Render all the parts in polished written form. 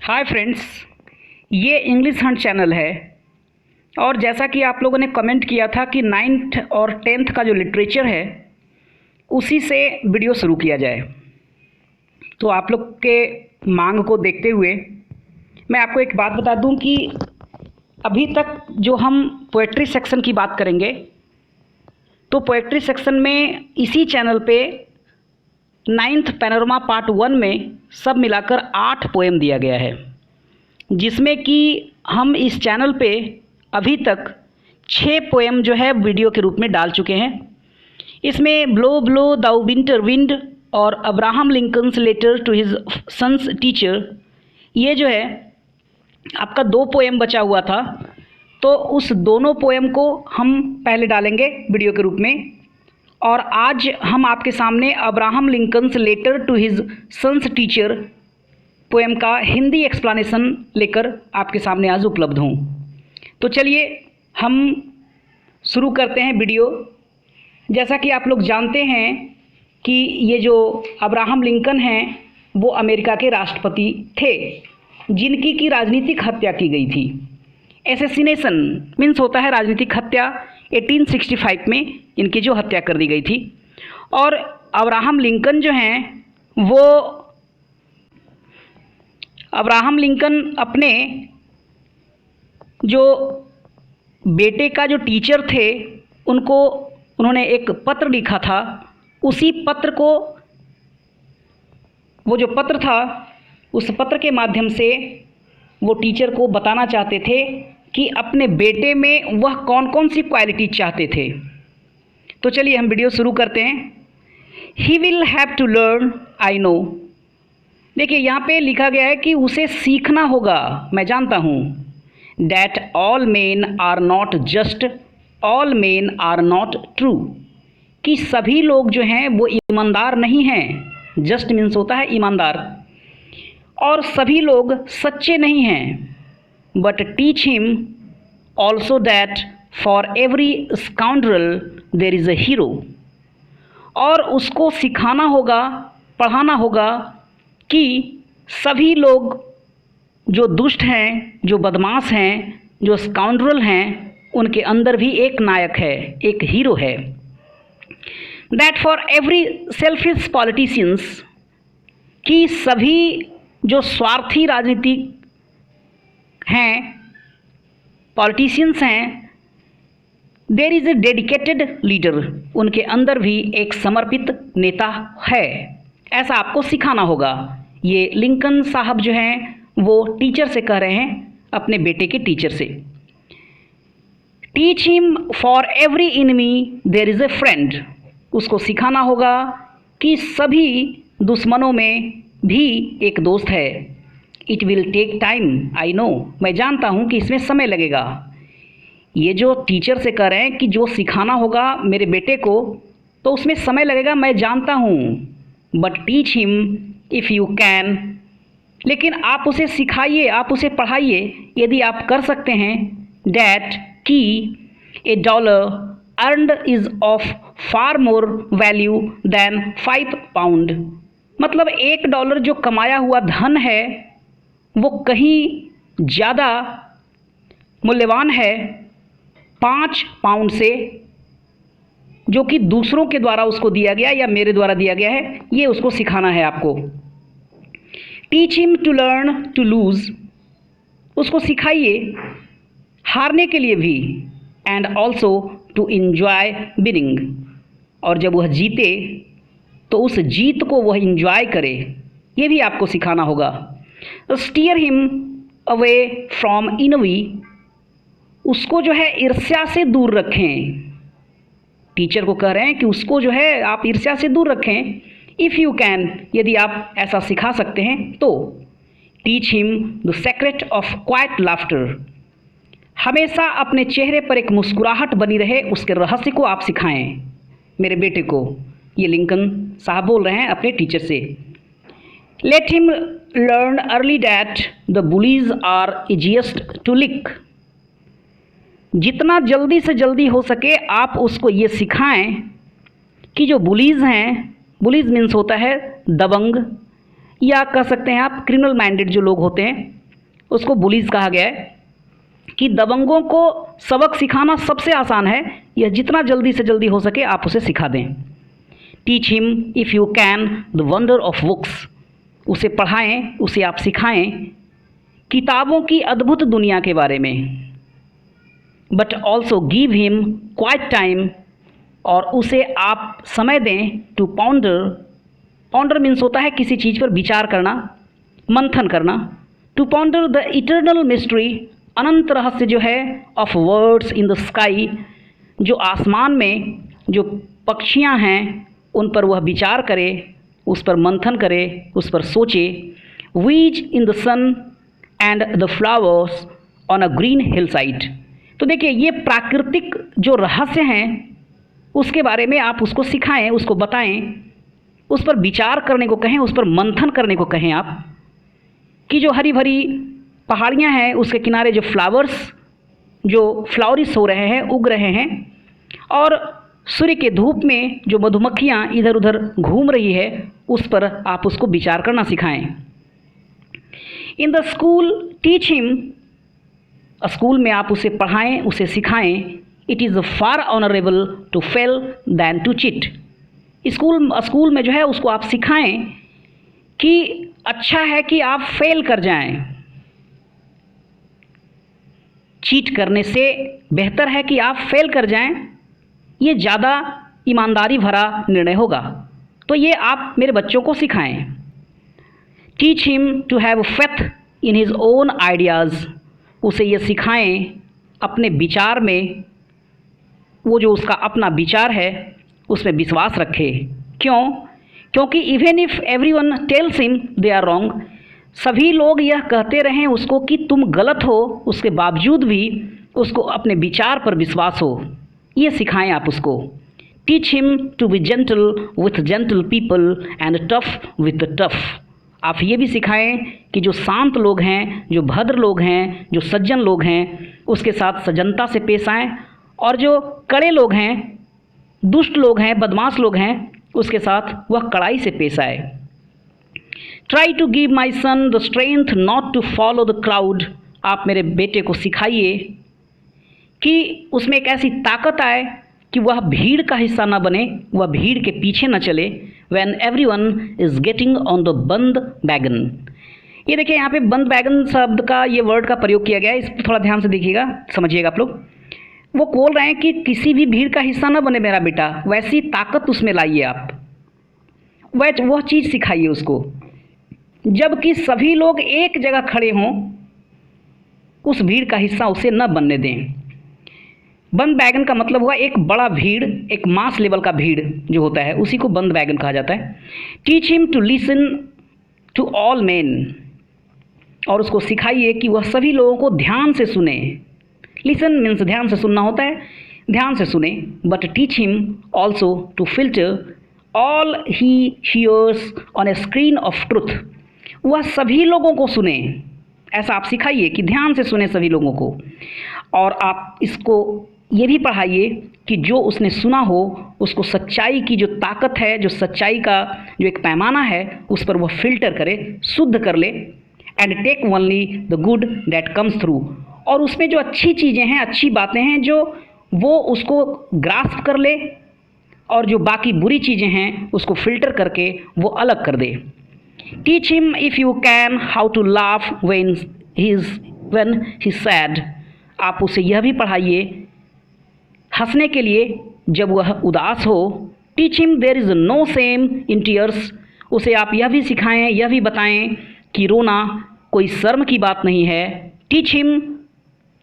Hi friends, ये English Hunt channel है। और जैसा कि आप लोगों ने कमेंट किया था कि 9th और 10th का जो लिटरेचर है उसी से वीडियो शुरू किया जाए, तो आप लोग के मांग को देखते हुए मैं आपको एक बात बता दूं कि अभी तक जो हम पोएट्री सेक्शन की बात करेंगे तो पोएट्री सेक्शन में इसी चैनल पे 9th पैनोरमा पार्ट 1 में सब मिलाकर 8 पोएम दिया गया है, जिसमें कि हम इस चैनल पे अभी तक 6 पोएम जो है वीडियो के रूप में डाल चुके हैं। इसमें blow blow thou winter wind और Abraham Lincoln's letter to his son's teacher, ये जो है आपका 2 पोएम बचा हुआ था, तो उस दोनों पोएम को हम पहले डालेंगे वीडियो के रूप में। और आज हम आपके सामने Abraham Lincoln's letter to his son's teacher poem का हिंदी एक्सप्लेनेशन लेकर आपके सामने आज उपलब्ध हूँ। तो चलिए हम शुरू करते हैं वीडियो। जैसा कि आप लोग जानते हैं कि ये जो अब्राहम लिंकन हैं वो अमेरिका के राष्ट्रपति थे, जिनकी की राजनीतिक हत्या की गई थी। एसेसिनेशन मीन्स होता है राजनीतिक हत्या। 1865 में इनकी जो हत्या कर दी गई थी। और अब्राहम लिंकन जो हैं वो अब्राहम लिंकन अपने जो बेटे का जो टीचर थे उन्होंने एक पत्र लिखा था। उसी पत्र को, वो जो पत्र था, उस पत्र के माध्यम से वो टीचर को बताना चाहते थे कि अपने बेटे में वह कौन कौन सी क्वालिटी चाहते थे। तो चलिए हम वीडियो शुरू करते हैं। He will have to learn I know. देखिए यहाँ पे लिखा गया है कि उसे सीखना होगा, मैं जानता हूँ। That all men are not just, all men are not true, कि सभी लोग जो हैं वो ईमानदार नहीं हैं। जस्ट मीन्स होता है ईमानदार, और सभी लोग सच्चे नहीं हैं। But teach him also that for every scoundrel there is a hero. और उसको सिखाना होगा, पढ़ाना होगा कि सभी लोग जो दुष्ट हैं, जो बदमाश हैं, जो स्काउंड्रल हैं, उनके अंदर भी एक नायक है, एक हीरो है। That for every selfish politicians, कि सभी जो स्वार्थी राजनीतिक हैं, पॉलिटिशियंस हैं, there is a dedicated leader, उनके अंदर भी एक समर्पित नेता है। ऐसा आपको सिखाना होगा। ये लिंकन साहब जो हैं वो टीचर से कह रहे हैं, अपने बेटे के टीचर से। Teach him for every enemy there is a friend, उसको सिखाना होगा कि सभी दुश्मनों में भी एक दोस्त है। It will take time I know, मैं जानता हूँ कि इसमें समय लगेगा। ये जो टीचर से कह रहे हैं कि जो सिखाना होगा मेरे बेटे को, तो उसमें समय लगेगा, मैं जानता हूँ। But teach him if you can, लेकिन आप उसे सिखाइए, आप उसे पढ़ाइए यदि आप कर सकते हैं। डैट कि a dollar earned is of far more value than 5 pound, मतलब $1 जो कमाया हुआ धन है वो कहीं ज़्यादा मूल्यवान है 5 पाउंड से, जो कि दूसरों के द्वारा उसको दिया गया या मेरे द्वारा दिया गया है। ये उसको सिखाना है आपको। Teach him to learn to lose, उसको सिखाइए हारने के लिए भी। And also to enjoy winning, और जब वह जीते तो उस जीत को वह इन्जॉय करे, ये भी आपको सिखाना होगा। Steer him away from envy, उसको जो है ईर्ष्या से दूर रखें। टीचर को कह रहे हैं कि उसको जो है आप ईर्ष्या से दूर रखें। इफ़ यू कैन, यदि आप ऐसा सिखा सकते हैं तो। Teach him the secret of quiet laughter, हमेशा अपने चेहरे पर एक मुस्कुराहट बनी रहे, उसके रहस्य को आप सिखाएं मेरे बेटे को। ये लिंकन साहब बोल रहे हैं अपने टीचर से। Let him learn early that the bullies are easiest to lick, जितना जल्दी से जल्दी हो सके आप उसको ये सिखाएं कि जो बुलीज हैं, बुलीज मीन्स होता है दबंग, या कह सकते हैं आप क्रिमिनल माइंडेड जो लोग होते हैं, उसको बुलीज कहा गया है कि दबंगों को सबक सिखाना सबसे आसान है, यह जितना जल्दी से जल्दी हो सके आप उसे सिखा दें। Teach him if you can the wonder of books, उसे पढ़ाएं, उसे आप सिखाएं किताबों की अद्भुत दुनिया के बारे में। But also give him quiet time, और उसे आप समय दें टू पॉन्डर। पॉन्डर मीन्स होता है किसी चीज़ पर विचार करना, मंथन करना। To ponder the eternal mystery, अनंत रहस्य जो है, of words in the sky, जो आसमान में जो पक्षियां हैं उन पर वह विचार करे, उस पर मंथन करे, उस पर सोचे। Bees in the sun and the flowers on a green hillside. तो देखिए, ये प्राकृतिक जो रहस्य हैं उसके बारे में आप उसको सिखाएं, उसको बताएं, उस पर विचार करने को कहें, उस पर मंथन करने को कहें आप, कि जो हरी भरी पहाड़ियाँ हैं उसके किनारे जो फ्लावर्स जो फ्लावरिश हो रहे हैं, उग रहे हैं, और सूर्य के धूप में जो मधुमक्खियाँ इधर उधर घूम रही है, उस पर आप उसको विचार करना सिखाएं। In the school teach him, school में आप उसे पढ़ाएं, उसे सिखाएं। It is far honourable to fail than to cheat. School में जो है उसको आप सिखाएं कि अच्छा है कि आप फेल कर जाएं, चीट करने से बेहतर है कि आप फेल कर जाएं, ये ज़्यादा ईमानदारी भरा निर्णय होगा। तो ये आप मेरे बच्चों को सिखाएं। Teach him to have faith in his own ideas, उसे ये सिखाएं अपने विचार में, वो जो उसका अपना विचार है उसमें विश्वास रखे। क्यों? क्योंकि even if everyone tells him they are wrong, सभी लोग यह कहते रहें उसको कि तुम गलत हो, उसके बावजूद भी उसको अपने विचार पर विश्वास हो, ये सिखाएं आप उसको। Teach him to be gentle with gentle people and tough with the tough. आप ये भी सिखाएं कि जो शांत लोग हैं, जो भद्र लोग हैं, जो सज्जन लोग हैं, उसके साथ सज्जनता से पेश आएँ, और जो कड़े लोग हैं, दुष्ट लोग हैं, बदमाश लोग हैं, उसके साथ वह कड़ाई से पेश आए। Try to give my son the strength not to follow the crowd. आप मेरे बेटे को सिखाइए कि उसमें एक ऐसी ताकत आए कि वह भीड़ का हिस्सा न बने, वह भीड़ के पीछे न चले। When everyone is getting on the बंद वैगन। ये देखिए, यहाँ पे बंद वैगन शब्द का, ये वर्ड का प्रयोग किया गया है, इस पर थोड़ा ध्यान से देखिएगा, समझिएगा आप लोग। वो बोल रहे हैं कि किसी भी भीड़ का हिस्सा न बने मेरा बेटा, वैसी ताकत उसमें लाइए आप, वह चीज़ सिखाइए उसको। जबकि सभी लोग एक जगह खड़े हों, उस भीड़ का हिस्सा उसे न बनने दें। बंद वैगन का मतलब हुआ एक बड़ा भीड़, एक मास लेवल का भीड़ जो होता है, उसी को बंद वैगन कहा जाता है। Teach him to listen to all men, और उसको सिखाइए कि वह सभी लोगों को ध्यान से सुने। लिसन मीन्स ध्यान से सुनना होता है, ध्यान से सुने। But teach him also to filter all he hears on a screen of truth. वह सभी लोगों को सुने, ऐसा आप सिखाइए कि ध्यान से सुने सभी लोगों को। और आप इसको ये भी पढ़ाइए कि जो उसने सुना हो उसको सच्चाई की जो ताकत है, जो सच्चाई का जो एक पैमाना है, उस पर वह फिल्टर करे, शुद्ध कर ले। And take only the good that comes through, और उसमें जो अच्छी चीज़ें हैं, अच्छी बातें हैं, जो वो उसको ग्रास्प कर ले, और जो बाकी बुरी चीज़ें हैं उसको फिल्टर करके वो अलग कर दे। Teach him if you can how to laugh when he sad. आप उसे यह भी पढ़ाइए हंसने के लिए जब वह उदास हो। Teach him there is no shame in tears. उसे आप यह भी सिखाएं, यह भी बताएं कि रोना कोई शर्म की बात नहीं है। Teach him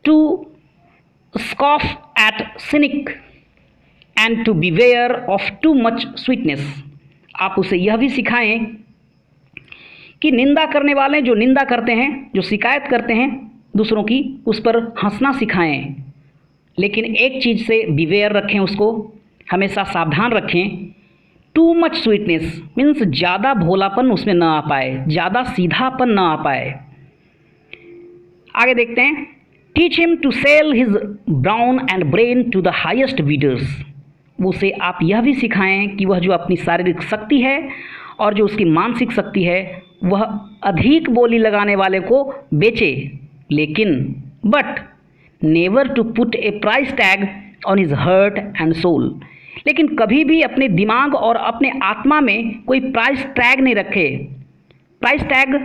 to scoff at cynic and to beware of too much sweetness. आप उसे यह भी सिखाएं कि निंदा करने वाले जो निंदा करते हैं, जो शिकायत करते हैं दूसरों की, उस पर हंसना सिखाएं। लेकिन एक चीज़ से बीवेयर रखें, उसको हमेशा सावधान रखें। टू मच स्वीटनेस मीन्स ज़्यादा भोलापन उसमें ना आ पाए, ज़्यादा सीधापन ना आ पाए। आगे देखते हैं। Teach him to sell his brawn and brain to the highest bidders. उसे आप यह भी सिखाएं कि वह जो अपनी शारीरिक शक्ति है और जो उसकी मानसिक शक्ति है वह अधिक बोली लगाने वाले को बेचे, लेकिन but never to put a price tag on his heart and soul. लेकिन कभी भी अपने दिमाग और अपने आत्मा में कोई प्राइस टैग नहीं रखे। प्राइस टैग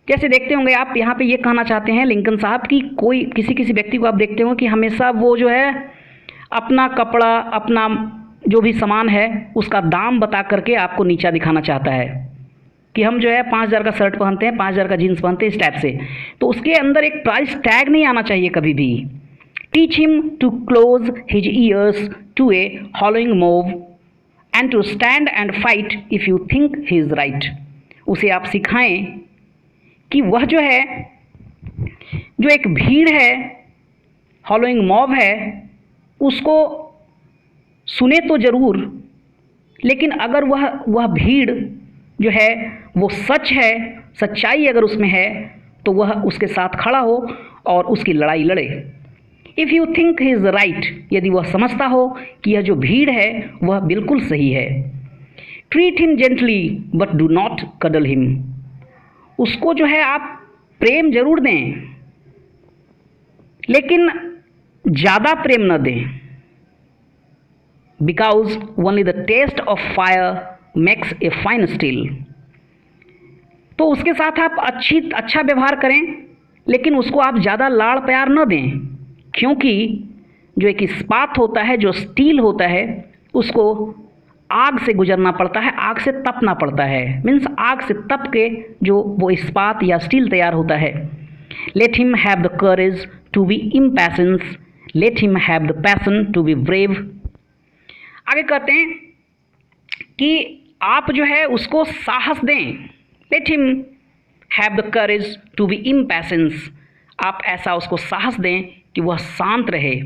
जैसे देखते होंगे आप, यहाँ पे ये कहना चाहते हैं लिंकन साहब कि कोई किसी व्यक्ति को आप देखते हो कि हमेशा वो जो है अपना कपड़ा, अपना जो भी सामान है उसका दाम बता करके आपको नीचा दिखाना चाहता है कि हम जो है 5,000 का शर्ट पहनते हैं, 5,000 का जीन्स पहनते हैं, इस टाइप से। तो उसके अंदर एक प्राइस टैग नहीं आना चाहिए कभी भी। Teach him to close his ears to a howling move and to stand and fight if you think he is right. उसे आप सिखाएं कि वह जो है, जो एक भीड़ है, हॉलोइंग मॉब है, उसको सुने तो ज़रूर, लेकिन अगर वह भीड़ जो है वो सच है, सच्चाई अगर उसमें है, तो वह उसके साथ खड़ा हो और उसकी लड़ाई लड़े। If you think he is right, यदि वह समझता हो कि यह जो भीड़ है वह बिल्कुल सही है। Treat him gently but do not cuddle him. उसको जो है आप प्रेम जरूर दें, लेकिन ज़्यादा प्रेम न दें। Because only the test of fire makes a fine steel. तो उसके साथ आप अच्छा व्यवहार करें, लेकिन उसको आप ज़्यादा लाड़ प्यार न दें, क्योंकि जो एक इस्पात होता है, जो स्टील होता है, उसको आग से गुजरना पड़ता है, आग से तपना पड़ता है। मीन्स आग से तप के जो वो इस्पात या स्टील तैयार होता है। Let him have the courage to be impatience, let him have the passion to be brave. आगे कहते हैं कि आप जो है उसको साहस दें। Let him have the courage to be impatience. आप ऐसा उसको साहस दें कि वह शांत रहे।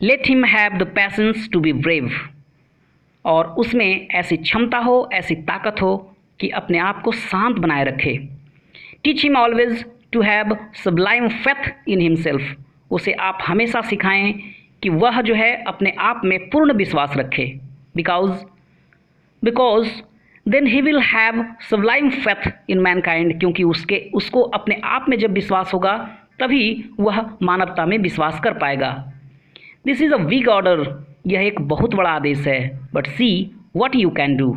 Let him have the patience to be brave. और उसमें ऐसी क्षमता हो, ऐसी ताकत हो कि अपने आप को शांत बनाए रखे। Teach him always to have sublime faith in himself. उसे आप हमेशा सिखाएं कि वह जो है अपने आप में पूर्ण विश्वास रखे। Because then he will have sublime faith in mankind. क्योंकि उसको अपने आप में जब विश्वास होगा तभी वह मानवता में विश्वास कर पाएगा। This is a big order. यह एक बहुत बड़ा आदेश है। But see what you can do.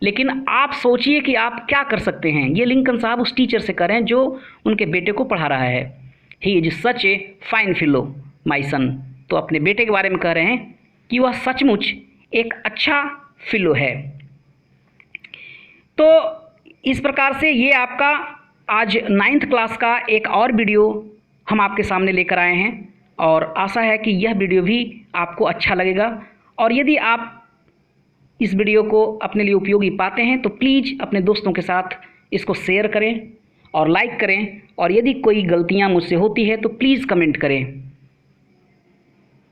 लेकिन आप सोचिए कि आप क्या कर सकते हैं। ये लिंकन साहब उस टीचर से कर रहे हैं जो उनके बेटे को पढ़ा रहा है। He is such a fine fellow my son. तो अपने बेटे के बारे में कह रहे हैं कि वह सचमुच एक अच्छा फिलो है। तो इस प्रकार से ये आपका आज 9th क्लास का एक और वीडियो हम आपके सामने लेकर आए हैं, और आशा है कि यह वीडियो भी आपको अच्छा लगेगा। और यदि आप इस वीडियो को अपने लिए उपयोगी पाते हैं तो प्लीज़ अपने दोस्तों के साथ इसको शेयर करें और लाइक करें, और यदि कोई गलतियां मुझसे होती है तो प्लीज़ कमेंट करें।